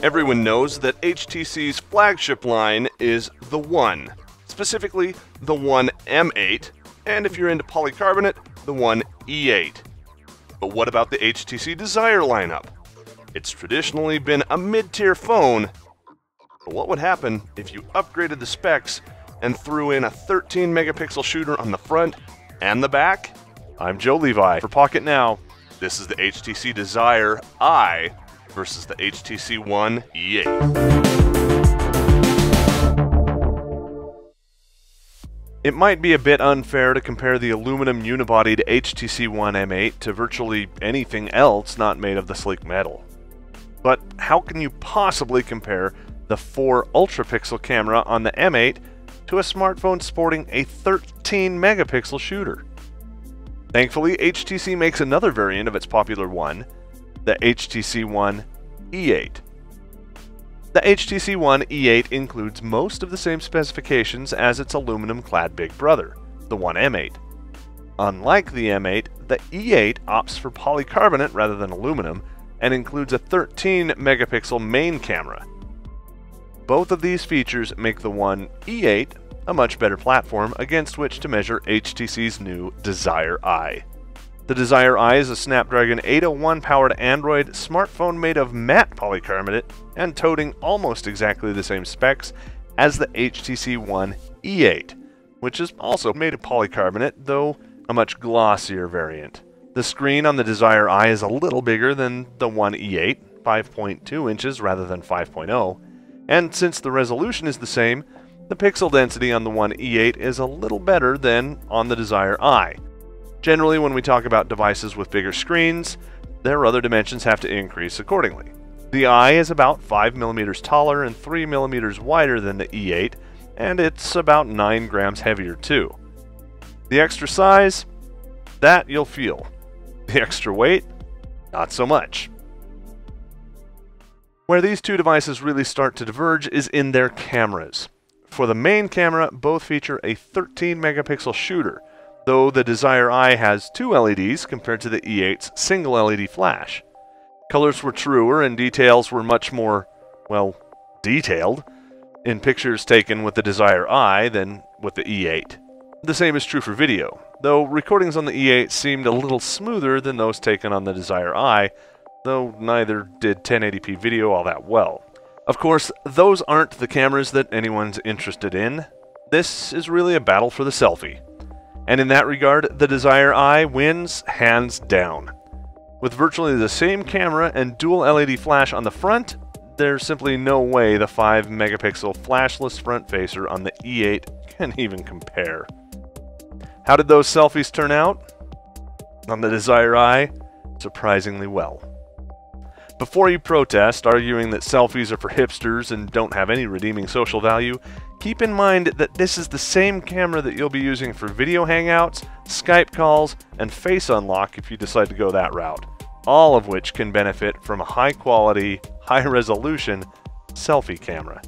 Everyone knows that HTC's flagship line is the One, specifically the One M8, and if you're into polycarbonate, the One E8. But what about the HTC Desire lineup? It's traditionally been a mid-tier phone, but what would happen if you upgraded the specs and threw in a 13 megapixel shooter on the front and the back? I'm Joe Levi for Pocketnow. This is the HTC Desire EYE versus the HTC One E8. It might be a bit unfair to compare the aluminum unibodied HTC One M8 to virtually anything else not made of the sleek metal. But how can you possibly compare the 4 ultra-pixel camera on the M8 to a smartphone sporting a 13 megapixel shooter? Thankfully, HTC makes another variant of its popular One, the HTC One E8. The HTC One E8 includes most of the same specifications as its aluminum-clad big brother, the One M8. Unlike the M8, the E8 opts for polycarbonate rather than aluminum and includes a 13 megapixel main camera. Both of these features make the One E8 a much better platform against which to measure HTC's new Desire EYE. The Desire EYE is a Snapdragon 801 powered Android smartphone made of matte polycarbonate and toting almost exactly the same specs as the HTC One E8, which is also made of polycarbonate, though a much glossier variant. The screen on the Desire EYE is a little bigger than the One E8, 5.2 inches rather than 5.0, and since the resolution is the same, the pixel density on the One E8 is a little better than on the Desire EYE. Generally, when we talk about devices with bigger screens, their other dimensions have to increase accordingly. The EYE is about 5 mm taller and 3 mm wider than the E8, and it's about 9 grams heavier too. The extra size? That you'll feel. The extra weight? Not so much. Where these two devices really start to diverge is in their cameras. For the main camera, both feature a 13 megapixel shooter, though the Desire EYE has 2 LEDs compared to the E8's single LED flash. Colors were truer and details were much more, well, detailed in pictures taken with the Desire EYE than with the E8. The same is true for video, though recordings on the E8 seemed a little smoother than those taken on the Desire EYE, though neither did 1080p video all that well. Of course, those aren't the cameras that anyone's interested in. This is really a battle for the selfie. And in that regard, the Desire EYE wins hands down. With virtually the same camera and dual LED flash on the front, there's simply no way the 5 megapixel flashless front facer on the E8 can even compare. How did those selfies turn out? On the Desire EYE, surprisingly well. Before you protest, arguing that selfies are for hipsters and don't have any redeeming social value, keep in mind that this is the same camera that you'll be using for video hangouts, Skype calls, and face unlock if you decide to go that route, all of which can benefit from a high-quality, high-resolution selfie camera.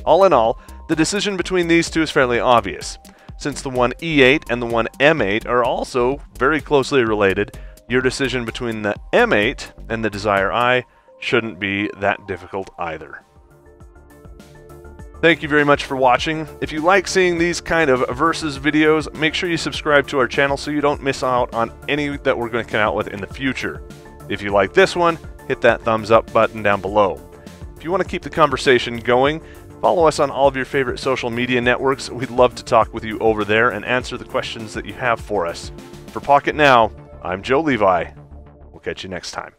All in all, the decision between these two is fairly obvious. Since the One E8 and the One M8 are also very closely related, your decision between the M8 and the Desire EYE shouldn't be that difficult either. Thank you very much for watching. If you like seeing these kind of versus videos, make sure you subscribe to our channel so you don't miss out on any that we're going to come out with in the future. If you like this one, hit that thumbs up button down below. If you want to keep the conversation going, follow us on all of your favorite social media networks. We'd love to talk with you over there and answer the questions that you have for us. For Pocketnow, I'm Joe Levi. We'll catch you next time.